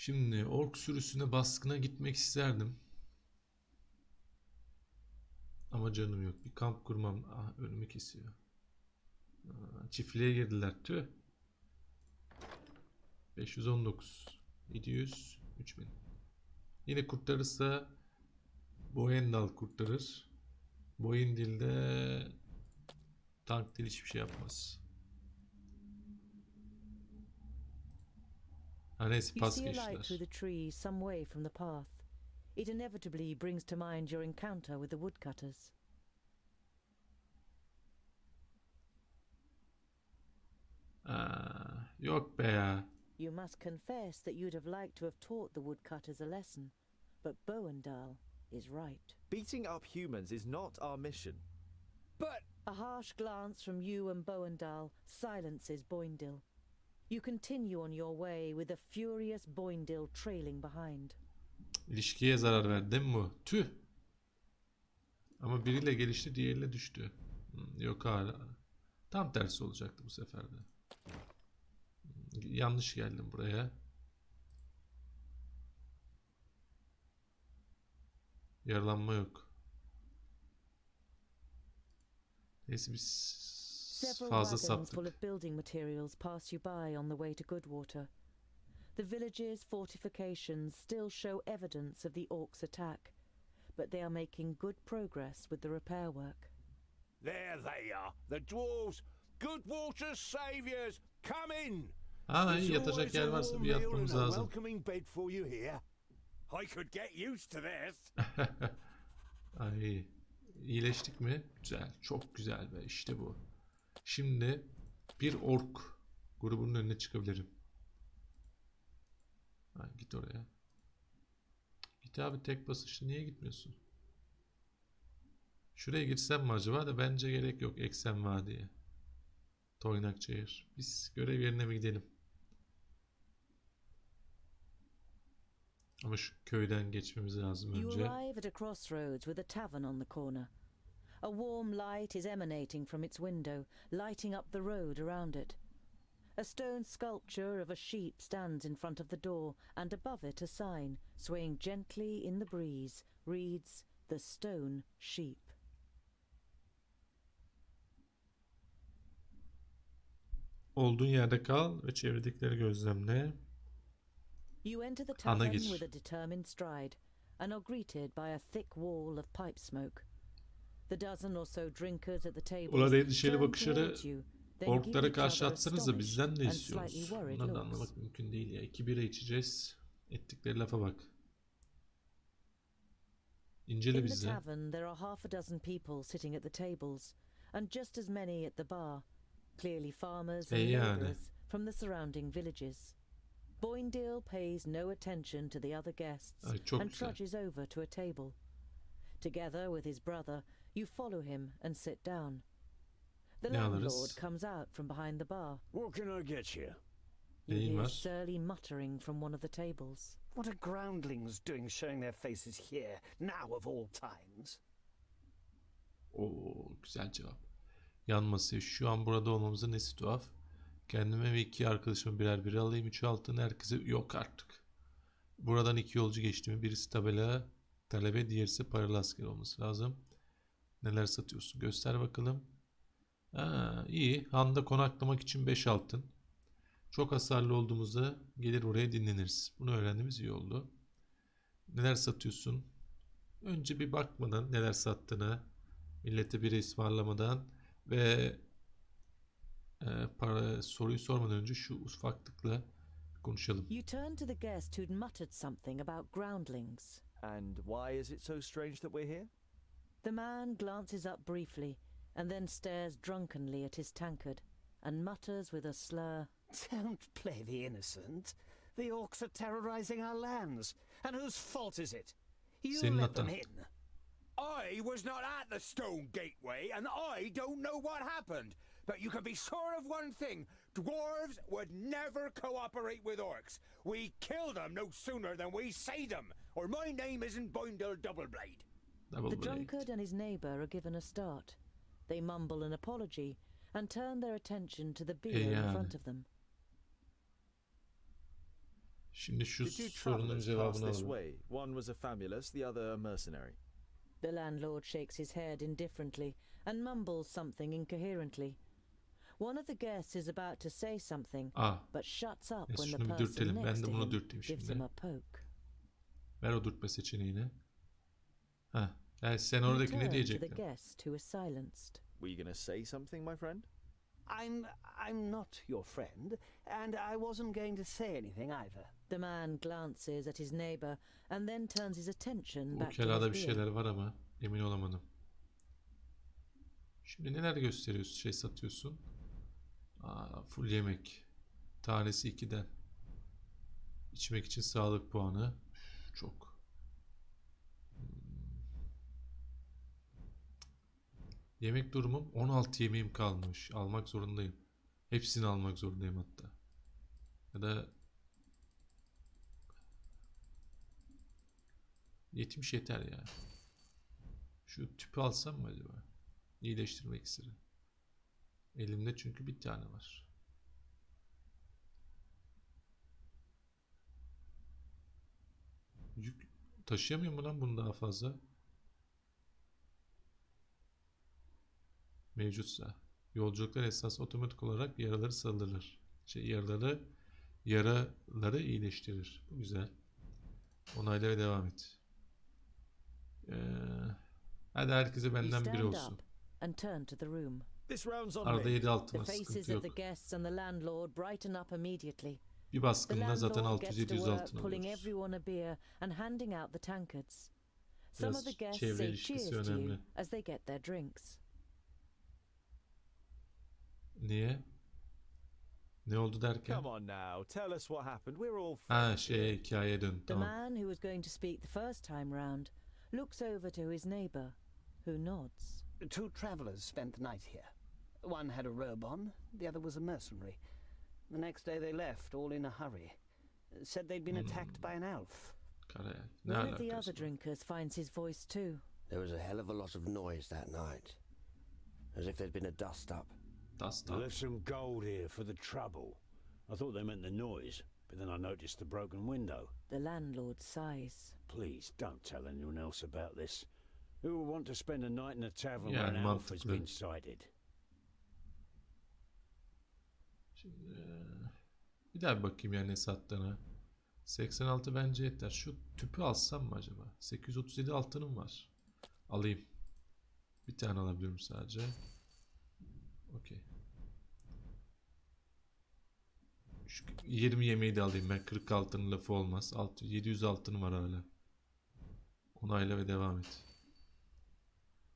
Şimdi ork sürüsüne baskına gitmek isterdim. Ama canım yok. Bir kamp kurmam. Ah, önümü kesiyor. Çiftliğe girdiler. Tüh. 519. 700. 3000. Yine kurtarırsa Boyendal kurtarır. Boyendil'de Tungdil hiçbir şey yapmaz. Ha neyse, pas geçtiler. It inevitably brings to mind your encounter with the woodcutters. Yok be ya. You must confess that you'd have liked to have taught the woodcutters a lesson, but Boendal is right. Beating up humans is not our mission. But a harsh glance from you and Boendal silences Boindil. You continue on your way with a furious Boindil trailing behind. İlişkiye zarar verdi değil mi bu? Tüh. Ama biriyle gelişti, diğeriyle düştü. Yok hala. Tam tersi olacaktı bu sefer de. Yanlış geldim buraya. Yaralanma yok. Neyse biz fazla saptık. Full of building materials pass you by on the way to Goodwater. The village's fortifications still show evidence of the orcs' attack, but they are making good progress with the repair work. There they are, the dwarves, Goodwater's saviors, come in. İyi, yatacak yer varsa bir yatmamız lazım. Welcoming bed for you here. I could get used to this. Ay, iyileştik mi? Güzel, çok güzel be, işte bu. Şimdi bir ork grubunun önüne çıkabilirim. Git oraya. Git abi, tek basışta niye gitmiyorsun? Şuraya girsem mi acaba da bence gerek yok. Eksen Vadi'ye. Toynak çayır. Biz görev yerine mi gidelim? Ama şu köyden geçmemiz lazım önce. You arrive at a crossroads with a tavern on the corner. A warm light is emanating from its window, lighting up the road around it. A stone sculpture of a sheep stands in front of the door, and above it a sign, swaying gently in the breeze, reads, "The Stone Sheep." Olduğun yerde kal ve çevredikleri gözlemle. You enter the tavern with a determined stride, and are greeted by a thick wall of pipe smoke. The dozen or so drinkers at the tables Ulan endişeli bakışları orklara karşı atsanız da bizden ne istiyorsunuz? Bunları da anlamak mümkün değil ya. 2 bira içeceğiz. Ettikleri lafa bak. İncele bizi. In the tavern there are half a dozen people sitting at the tables, and just as many at the bar, clearly farmers and labourers from the surrounding villages. Boindil pays no attention to the other guests and trudges over to a table. Together with his brother, you follow him and sit down. The landlord comes out from behind the bar. What can I get you? You hear surly muttering from one of the tables. What are groundlings doing showing their faces here, now of all times? Oo, güzel cevap. Yan masaya şu an burada olmamızın nesi tuhaf? Kendime ve 2 arkadaşıma birer bira alayım. 3 altın herkese yok artık. Buradan 2 yolcu geçti mi? Birisi tabela talebe, diğerisi paralı asker olması lazım. Neler satıyorsun? Göster bakalım. İyi. Han'da konaklamak için 5 altın. Çok hasarlı olduğumuzda gelir oraya dinleniriz. Bunu öğrendiğimiz iyi oldu. Neler satıyorsun? Önce bir bakmadan neler sattığına, millete bira ısmarlamadan ve soruyu sormadan önce şu ufaklıkla konuşalım. You turn to the guest who'd muttered something about groundlings. And why is it so strange that we're here? The man glances up briefly and then stares drunkenly at his tankard and mutters with a slur. Don't play the innocent. The orcs are terrorizing our lands. And whose fault is it? You let them in. I was not at the stone gateway, and I don't know what happened. But you can be sure of one thing. Dwarves would never cooperate with orcs. We kill them no sooner than we say them, or my name isn't Boindil Doubleblade. The drunkard and his neighbour are given a start. They mumble an apology and turn their attention to the beer in front of them. Şimdi şu The two sorunun travelers cevabını passed this alalım. way. One was a famulus, the other a mercenary. The landlord shakes his head indifferently and mumbles something incoherently. One of the guests is about to say something, but shuts up when the Şunu bir person dürtelim. Ben next de to bunu him dürteyim gives him şimdi. a poke. Ver o dürtme seçeneğini. Heh. Yani sen You oradaki ne turn to the diyecektin? guest who is silenced. Were you going to say something, my friend? I'm not your friend, and I wasn't going to say anything either. The man glances at his neighbor and then turns his attention Bu back to kelada his bir beer. şeyler var ama emin olamadım. Şimdi neler gösteriyorsun? Şey satıyorsun. Full yemek. Tanesi 2'den. İçmek için sağlık puanı. Çok. Yemek durumum 16 yemeğim kalmış. Almak zorundayım. Hepsini almak zorundayım hatta. Ya da 70 yeter ya. Şu tüpü alsam mı acaba? İyileştirme iksiri. Elimde çünkü bir tane var. Yük taşıyamıyor mu lan bunu daha fazla? Mevcutsa. Yolculuklar esnasında otomatik olarak yaraları sarılır. Yaraları iyileştirir. Bu güzel. Onayla ve devam et. Hadi herkese benden biri olsun. And turn to the room. This round's on Arada me. 7 altına The faces sıkıntı of the yok. guests and the landlord brighten up immediately. Bir The baskında zaten landlord gets to 600-700 work altın pulling alıyoruz. everyone a beer and handing out the tankards. Some Biraz of the guests çevre say ilişkisi cheers to you önemli. as they get their drinks. Niye? Ne oldu derken? Come on now, tell us what happened. We're all Ha friends here. hikayeye dön. The Tamam. man who was going to speak the first time round looks over to his neighbor, who nods. 2 travelers spent the night here. One had a robe on, the other was a mercenary. The next day they left, all in a hurry. Said they'd been attacked by an elf. Kara elf. Ne One of the alakası other var? drinkers finds his voice too. There was a hell of a lot of noise that night. As if there'd been a dust-up. Dust I up. left some gold here for the trouble. I thought they meant the noise, but then I noticed the broken window. The landlord sighs. Please don't tell anyone else about this. Who will want to spend a night in a tavern Yani where an elf has mantıklı. been sighted? Şimdi, bir daha bir bakayım yani ne sattığına. 86 bence yeter. Şu tüpü alsam mı acaba? 837 altınım var. Alayım. Bir tane alabiliyorum sadece. Okey. Şu 20 yemeği de alayım ben. 40 altının lafı olmaz. 700 altınım var hala. Onayla ve devam et.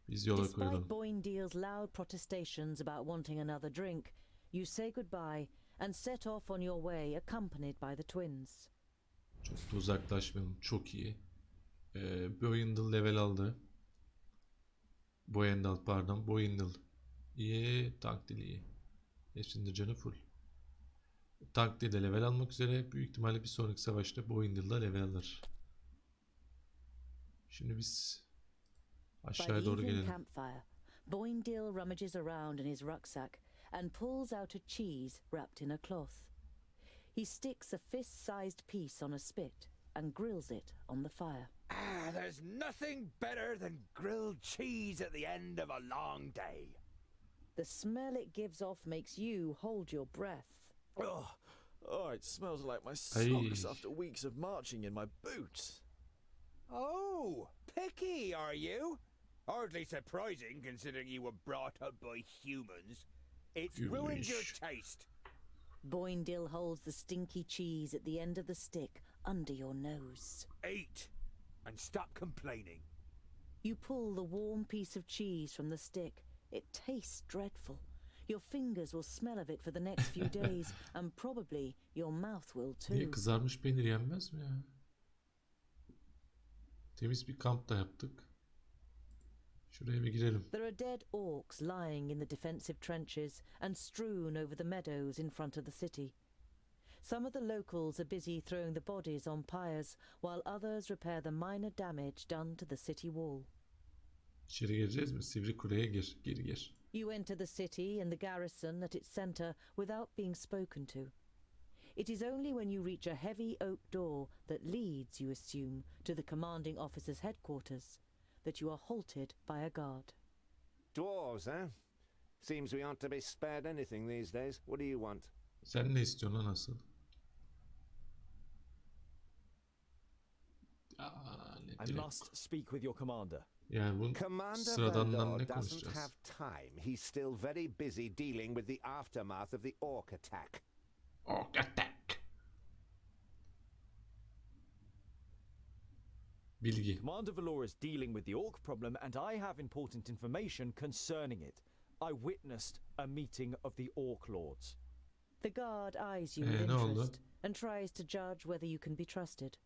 Biz yola Despite koyulalım. Boindeel's loud protestations about wanting another drink, you say goodbye and set off on your way accompanied by the twins. Çok da uzaklaşmayalım. Çok iyi. Boyendal level aldı. Boyendal pardon. Boyendal. İyi. Tungdil'i iyi. Hepsinin canı full. Tungdil'i de level almak üzere. Büyük ihtimalle bir sonraki savaşta Boyendal'da level alır. Şimdi biz By the aşağıya doğru evening gelelim. campfire, Boindeel rummages around in his rucksack and pulls out a cheese wrapped in a cloth. He sticks a fist-sized piece on a spit and grills it on the fire. There's nothing better than grilled cheese at the end of a long day. The smell it gives off makes you hold your breath. Oh, it smells like my socks Ay. after weeks of marching in my boots. Oh, picky, are you? Hardly surprising, considering you were brought up by humans. It's ruined your Humans. taste. Boindeel holds the stinky cheese at the end of the stick under your nose. Eat, and stop complaining. You pull the warm piece of cheese from the stick. It tastes dreadful. Your fingers will smell of it for the next few days, and probably your mouth will Niye too. kızarmış peynir yenmez mi ya? Temiz bir kamp da yaptık. Şuraya bir girelim. There are dead orcs lying in the defensive trenches and strewn over the meadows in front of the city. Some of the locals are busy throwing the bodies on pyres, while others repair the minor damage done to the city wall. İçeri gireceğiz mi? Sivri Kule'ye gir. Gir. You enter the city and the garrison at its centre without being spoken to. It is only when you reach a heavy oak door that leads, you assume, to the commanding officer's headquarters, that you are halted by a guard. Dwarves, eh? Seems we aren't to be spared anything these days. What do you want? Sen ne istiyorsun lan asıl? I must speak with your commander. Yani bu Commander sıradandan Valor ne doesn't konuşacağız? have time. He's still very busy dealing with the aftermath of the orc attack. Orc attack. Bilgi. Commander Valor is dealing with the orc problem, and I have important information concerning it. I witnessed a meeting of the orc lords. The guard eyes you with Ne oldu? interest and tries to judge whether you can be trusted.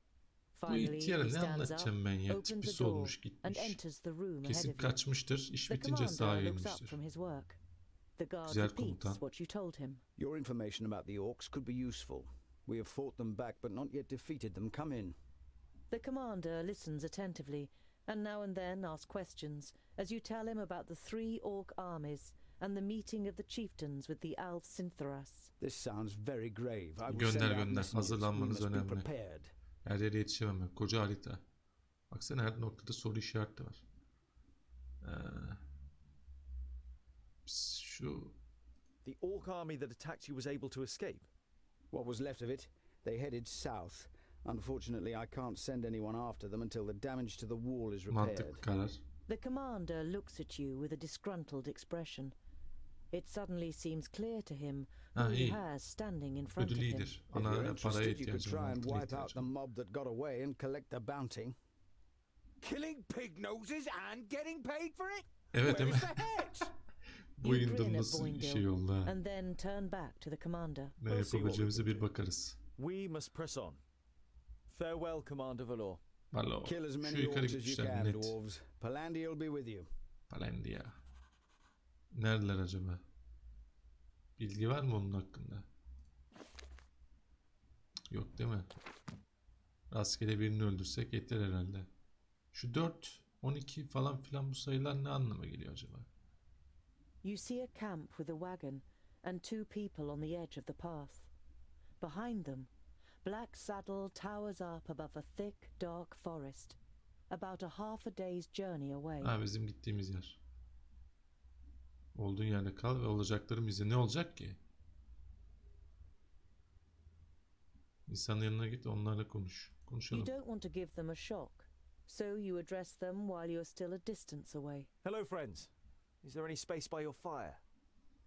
Bu Finally, ihtiyara he ne stands up, anlatacağım ben ya? opens the Tipisi door, olmuş and gitmiş. enters the room ahead Kesin of you. kaçmıştır. İş The bitince sahaya commander looks up inmiştir. from his work. The guard Güzel repeats komutan. what you told him. Your information about the orcs could be useful. We have fought them back but not yet defeated them. Come in. The commander listens attentively, and now and then asks questions as you tell him about the 3 orc armies and the meeting of the chieftains with the Elf Sinthoras. This sounds very grave. I will Gönder, send out gönder. messengers. We Hazırlanmanız must be önemli. prepared. Her yere yetişemem. Koca harita. Baksana her noktada soru işareti var. Şu The orc army that attacked you was able to escape. What was left of it, they headed south. Unfortunately, I can't send anyone after them until the damage to the wall is repaired. mantıklı karar. The commander looks at you with a disgruntled expression. It suddenly seems clear to him who he iyi. has standing in front of Ödül him. iyidir. If you're Ana paraya interested, you could ihtiyacım try var. and Altına wipe out the ihtiyacım. mob that got away and collect the bounty. Killing pig noses and getting paid for it? Evet Where's hemen. the heads? Bu You oyunda grin at nasıl Boindale şey oldu ha. and then turn back to the commander. Ne We'll see what we yapabileceğimize can bir do. bakarız. We must press on. Farewell, Commander Valor. Valla Kill as şu many yukarı orcs as you gitmişler can, net. dwarves. Palantir will be with you. Palandia. Neredeler acaba? Bilgi var mı onun hakkında? Yok değil mi? Rastgele birini öldürsek yeter herhalde. Şu 4, 12 falan filan bu sayılar ne anlama geliyor acaba? You see a camp with a wagon and 2 people on the edge of the path. Behind them, Black Saddle towers up above a thick, dark forest, about a half a day's journey away. Ha bizim gittiğimiz yer. Olduğun yerde kal ve olacakların bize ne olacak ki? İnsanın yanına git onlarla konuş. You Konuşalım. don't want to give them a shock, so you address them while you're still a distance away. Hello, friends. Is there any space by your fire?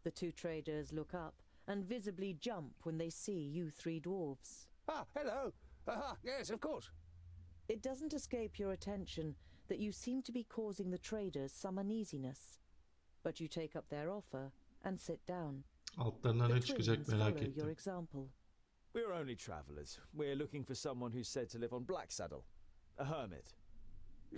The 2 traders look up and visibly jump when they see you 3 dwarves. Ah, hello. Yes, of course. It doesn't escape your attention that you seem to be causing the traders some uneasiness, but you take up their offer and sit down. Altlarına ne The çıkacak twins merak follow your ettim. example. We're only travellers. We're looking for someone who's said to live on Black Saddle. A hermit.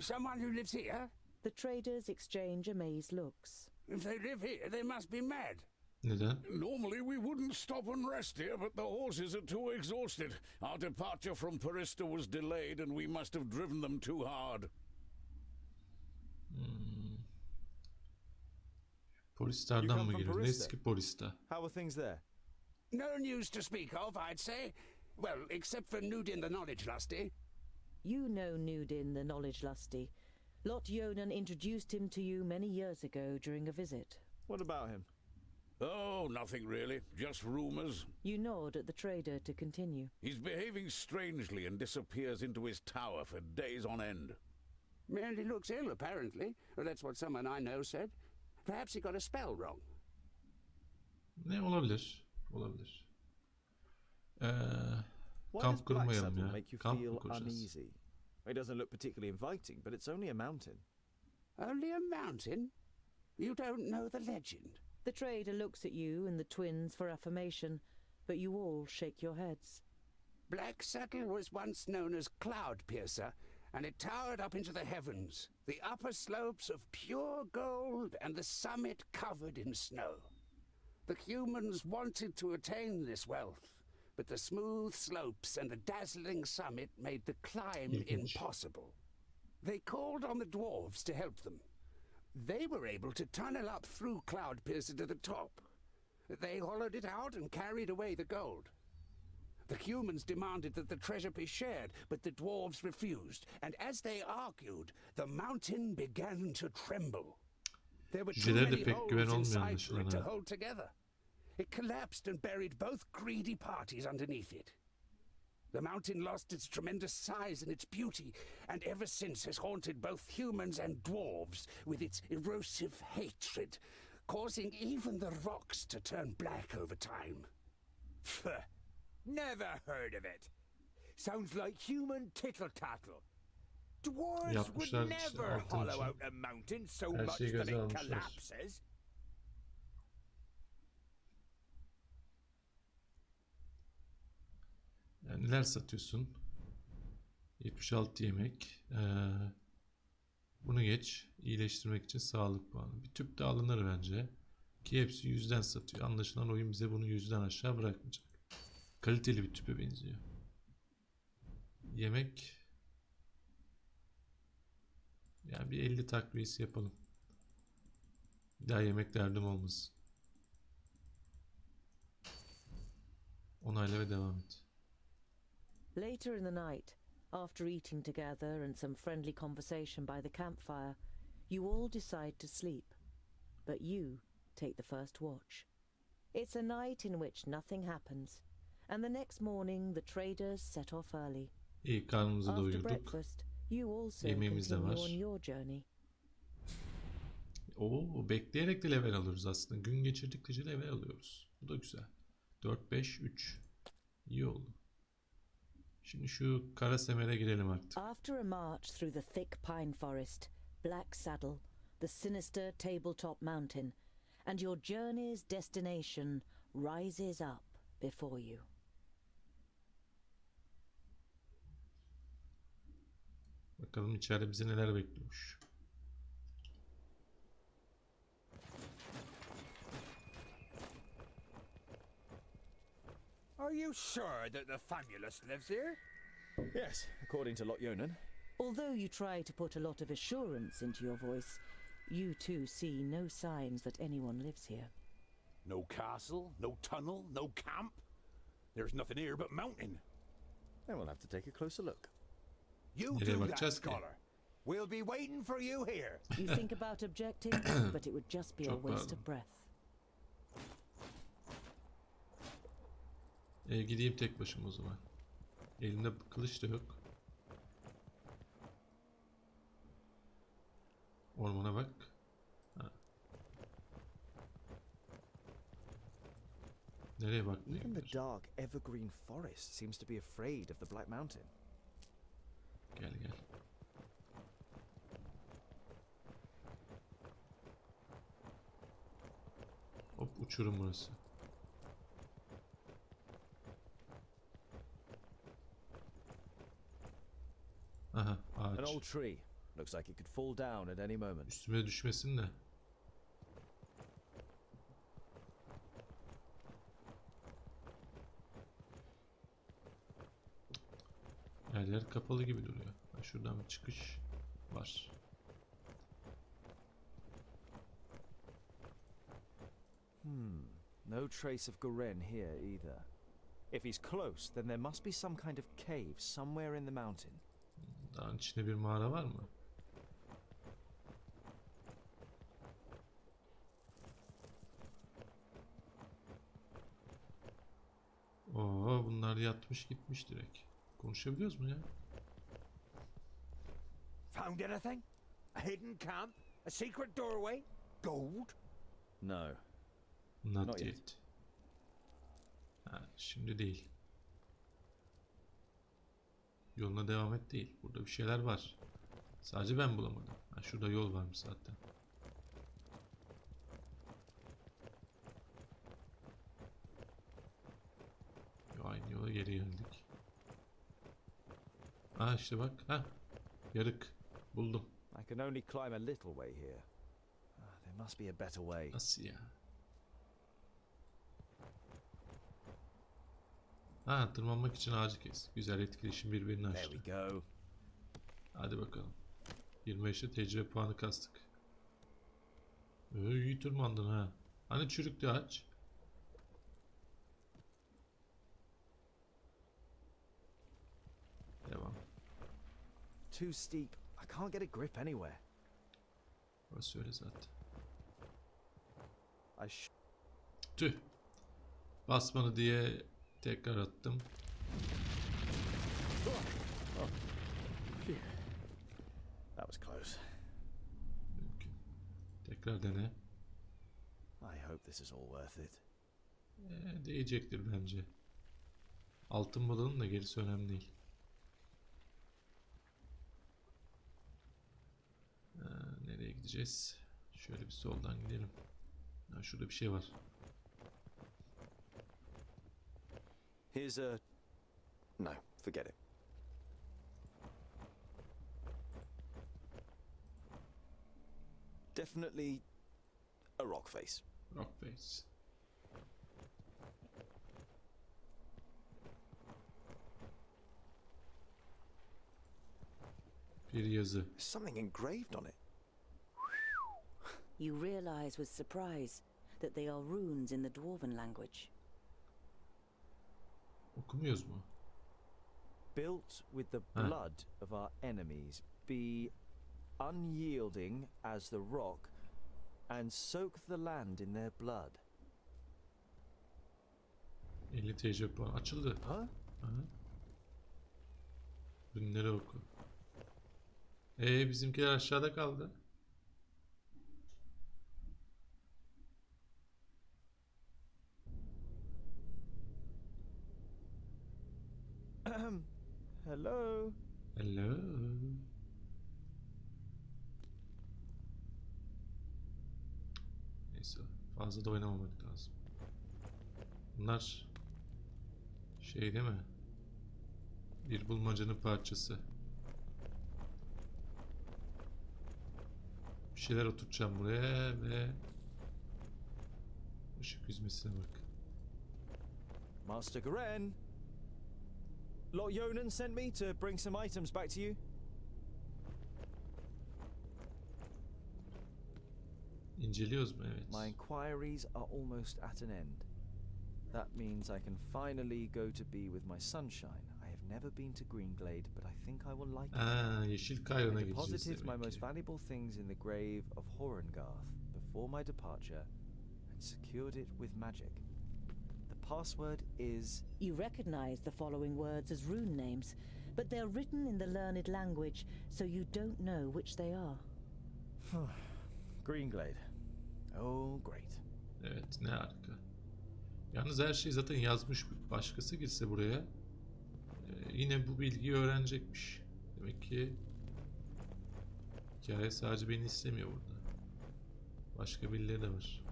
Someone who lives here? The traders exchange amazed looks. If they live here, they must be mad. Neden? Normally we wouldn't stop and rest here, but the horses are too exhausted. Our departure from Parista was delayed and we must have driven them too hard. Polislerden You come mı from geliyor? Ne Parista? eski polista? How are things there? No news to speak of, I'd say. Well, except for Nudin the Knowledge Lusty. You know Nudin the Knowledge Lusty. Lot Yonan introduced him to you many years ago during a visit. What about him? Oh, nothing really. Just rumors. You nod at the trader to continue. He's behaving strangely and disappears into his tower for days on end. Merely looks ill, apparently. Well, that's what someone I know said. Perhaps he got a spell wrong. Ne olabilir? Olabilir. Why does Kamp Black kurmayalım Saddle ya. make you Kamp mı feel kuracağız? uneasy? It doesn't look particularly inviting, but it's only a mountain. Only a mountain? You don't know the legend. The trader looks at you and the twins for affirmation, but you all shake your heads. Black Saddle was once known as Cloud Piercer, and it towered up into the heavens, the upper slopes of pure gold and the summit covered in snow. The humans wanted to attain this wealth, but the smooth slopes and the dazzling summit made the climb İlginç. impossible. They called on the dwarves to help them. They were able to tunnel up through Cloud Piercer to the top. They hollowed it out and carried away the gold. The humans demanded that the treasure be shared, but the dwarves refused. And as they argued, the mountain began to tremble. There were too Cüceler de many pek güven holes olmuyor inside for it anlaşılan to ha. hold together. It collapsed and buried both greedy parties underneath it. The mountain lost its tremendous size and its beauty, and ever since has haunted both humans and dwarves with its erosive hatred, causing even the rocks to turn black over time. Pfft. Never heard of it. Sounds like human tittle-tattle. Dwarves would Yapmışlar işte never altın hollow için. out a mountain so Her much şeyi that göze it almışlar. collapses. Yani neler satıyorsun? 76 yemek. Bunu geç. İyileştirmek için sağlık puanı. Bir tüp de alınır bence. Ki hepsi 100'den satıyor. Anlaşılan oyun bize bunu 100'den aşağı bırakmayacak. Kaliteli bir tüpe benziyor. Yemek. Yani bir 50 takviyesi yapalım. Bir daha yemek derdim olmasın. Onayla ve devam et. Later in the night, after eating together and some friendly conversation by the campfire, you all decide to sleep. But you take the first watch. It's a night in which nothing happens, and the next morning the traders set off early. İyi, karnımızı After doyurduk. breakfast, you also Yemeğimiz de continue var. on your journey. Oo, bekleyerek de level alıyoruz aslında. Gün geçirdikçe level alıyoruz. Bu da güzel. 4, 5, 3. İyi oldu. Şimdi şu kara semere girelim artık. After a march through the thick pine forest, Black Saddle, the sinister tabletop mountain, and your journey's destination rises up before you. Bakalım içeride bizi neler bekliyormuş. Are you sure that the famulus lives here? Yes, according to Yayınından. Although you try to put a lot of assurance into your voice, you too see no signs that anyone lives here. No castle, no tunnel, no camp. There's nothing here but mountain. Then we'll have to take a closer look. You Nereye do that, bakacağız ki? scholar. We'll be waiting for you here. You think about objecting, but it would just be a Çok waste pardon. of breath. Gideyim tek başıma o zaman. Elimde kılıç da yok. Ormana bak. Ha. Nereye bakmaya Even the gidiyor? dark, evergreen forest seems to be afraid of the Black Mountain. Gel gel. Hop, uçurum burası. Aha, An ağaç. old tree. Looks like it could fall down at any moment. Üstüme düşmesin de. Yerler kapalı gibi duruyor. Ha, şuradan bir çıkış var. No trace of Garen here either. If he's close, then there must be some kind of cave somewhere in the mountain. Dağın içinde bir mağara var mı? Oo, bunlar yatmış gitmiş direkt. Konuşabiliyoruz mu ya? Found anything? A hidden camp? A secret doorway? Gold? No. Not Not yet. yet. Ha, şimdi değil. Yoluna devam et değil. Burada bir şeyler var. Sadece ben bulamadım. Ha, şurada yol varmış zaten. Yo, aynı yola geri geldik. Ha işte bak. Ha. Yarık. Buldum. I can only climb a little way here. There must be a better way. Nasıl ya? Ha, tırmanmak için ağacı kes. Güzel, etkileşim birbirini There aştı. we go. Hadi bakalım. 25'te tecrübe puanı kastık. İyi tırmandın ha. Hani çürüktü ağaç? too steep. I can't get a grip anywhere. Burası öyle zaten. I Tüh. Basmadı diye tekrar attım. That was close. Mümkün. Tekrar dene. I hope this is all worth it. Değecektir bence. Altın bulalım da gerisi önemli değil. Nereye gideceğiz? Şöyle bir soldan gidelim. Ha, şurada bir şey var. Here's a... No, forget it. Definitely a rock face. Rock face. Bir yazı. There's something engraved on it. You realize with surprise that they are runes in the Dwarven language. Okumuyoruz mu? Built with the blood of our enemies, be unyielding as the rock, and soak the land in their blood. 50 tecrübe puan. Açıldı. Ha? Günleri oku. Bizimkiler aşağıda kaldı. Hello. Hello. Neyse, fazla da oynamamak lazım. Bunlar şey değil mi? Bir bulmacanın parçası. Bir şeyler oturtacağım buraya ve ışık yüzmesine bak. Master Garen. Lot Yonan sent me to bring some items back to you. İnceliyoruz mu? Evet. My inquiries are almost at an end. That means I can finally go to be with my sunshine. I have never been to Greenglade, but I think I will like it. Yeşil kayrana I gideceğiz deposited my demek most ki. valuable things in the grave of Horengarth before my departure and secured it with magic. The password is... You recognize the following words as rune names, but they're written in the learned language, so you don't know which they are. Greenglade. Oh, great. Evet, ne harika. Yalnız her şeyi zaten yazmış. Başkası girse buraya yine bu bilgiyi öğrenecekmiş. Demek ki hikaye sadece beni istemiyor burada. Başka birileri de var.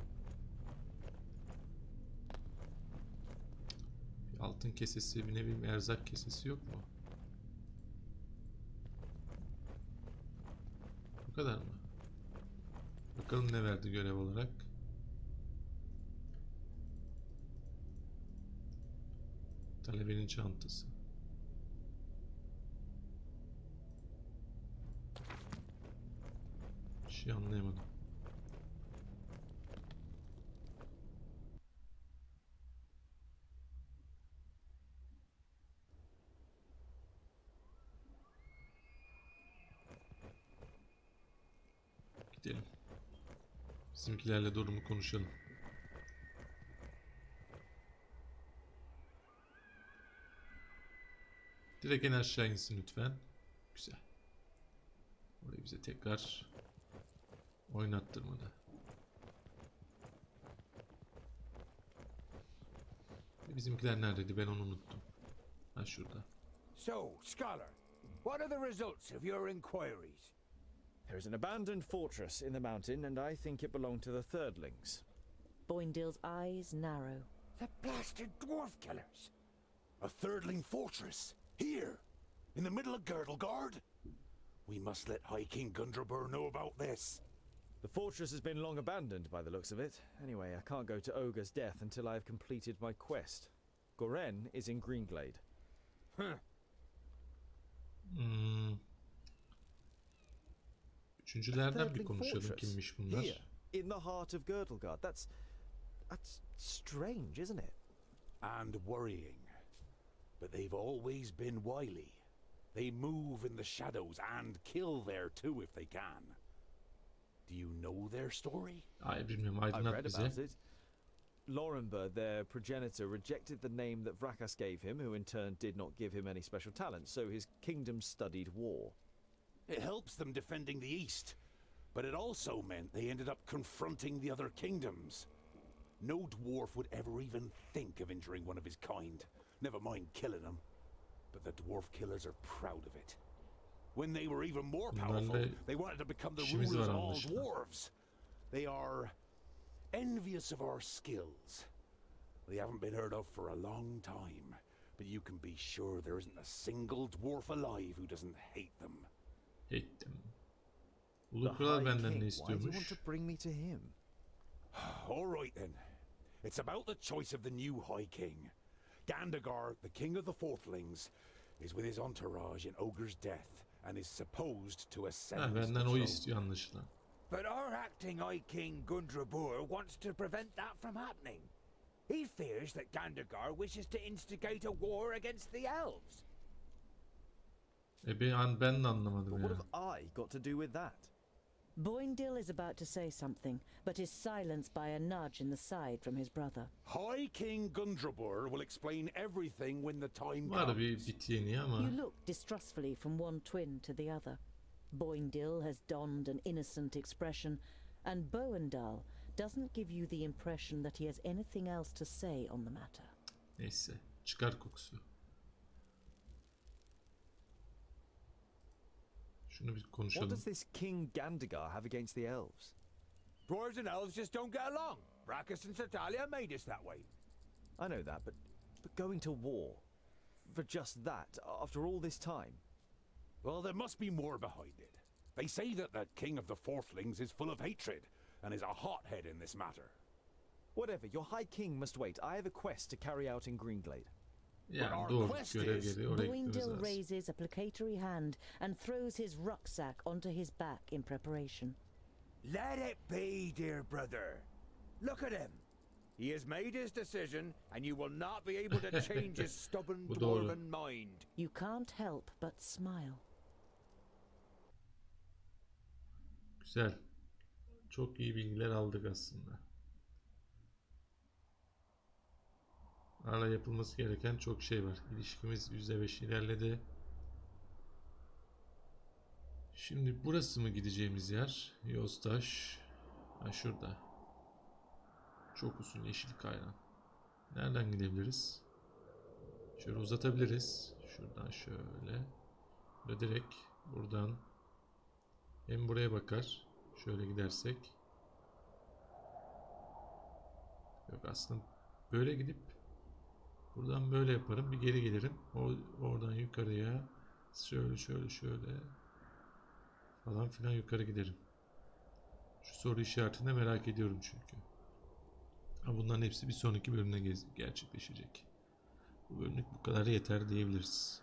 Bir altın kesesi, bir ne bileyim erzak kesesi yok mu? Bu kadar mı? Bakalım ne verdi görev olarak. Talebenin çantası. Bir şey anlayamadım. Gidelim. Bizimkilerle durumu konuşalım. Direkt en aşağı insin lütfen. Güzel. Orayı bize tekrar oynattırmadı. Bizimkiler neredeydi? Ben onu unuttum. Ha şurada. So, Scholar, what are the results of your inquiries? There is an abandoned fortress in the mountain, and I think it belonged to the Thirdlings. Boindale's eyes narrow. The blasted dwarf killers! A Thirdling fortress? Here? In the middle of Girdlegard? We must let High King Gundrabur know about this. The fortress has been long abandoned by the looks of it. Anyway, I can't go to Ogre's death until I have completed my quest. Goren is in Greenglade. Üçüncülerden bir konuşalım, kimmiş bunlar? Here, in the heart of Girdlegard. That's strange, isn't it? And worrying. But they've always been wily. They move in the shadows and kill there too if they can. Do you know their story? Ay bilmiyorum, I've aydınlat read bize. about it. Lorenberg, their progenitor, rejected the name that Vrakas gave him, who in turn did not give him any special talents, so his kingdom studied war. It helps them defending the East, but it also meant they ended up confronting the other kingdoms. No dwarf would ever even think of injuring one of his kind, never mind killing them. But the dwarf killers are proud of it. When they were even more powerful, they wanted to become the işimiz rulers var of all anlaşılan. dwarves. They are envious of our skills. They haven't been heard of for a long time, but you can be sure there isn't a single dwarf alive who doesn't hate them. Hate them. The Ulu Kral High benden King, ne why do you want istiyormuş? to bring me to him? All right then. It's about the choice of the new High King. Gandagar, the king of the Fourthlings, is with his entourage in Ogre's death and is supposed to Ha, ascend the benden o throne. istiyor anlaşılan. But our acting High King Gundrabur wants to prevent that from happening. He fears that Gandagar wishes to instigate a war against the elves. Ben de anlamadım But ya. what have I got to do with that? Boindil is about to say something, but is silenced by a nudge in the side from his brother. High King Gundrabur will explain everything when the time Var comes. bir bit yeni ama. You look distrustfully from one twin to the other. Boindil has donned an innocent expression, and Boendal doesn't give you the impression that he has anything else to say on the matter. Neyse. Çıkar kokusu. Şunu bir What konuşalım. does this King Gandagar have against the elves? Dwarves and elves just don't get along. Braccus and Satalia made us that way. I know that, but going to war for just that after all this time? Well, there must be more behind it. They say that the king of the Fourthlings is full of hatred and is a hothead in this matter. Whatever, your High King must wait. I have a quest to carry out in Greenglade. Yani doğru, görev geliyor, oraya gitmemiz Boindil lazım. raises a placatory hand and throws his rucksack onto his back in preparation. Let it be, dear brother. Look at him. He has made his decision, and you will not be able to change his stubborn Bu doğru. dwarven mind. You can't help but smile. Güzel. Çok iyi bilgiler aldık aslında. Hala yapılması gereken çok şey var. İlişkimiz %5 ilerledi. Şimdi burası mı gideceğimiz yer? Yoztaş. Ha şurada. Çok uzun yeşil kayran. Nereden gidebiliriz? Şöyle uzatabiliriz. Şuradan şöyle. Ve direkt buradan hem buraya bakar. Şöyle gidersek. Yok aslında böyle gidip buradan böyle yaparım. Bir geri gelirim. Oradan yukarıya şöyle falan filan yukarı giderim. Şu soru işaretini merak ediyorum çünkü. Ama bunların hepsi bir sonraki bölümde gerçekleşecek. Bu bölümlük bu kadar yeter diyebiliriz.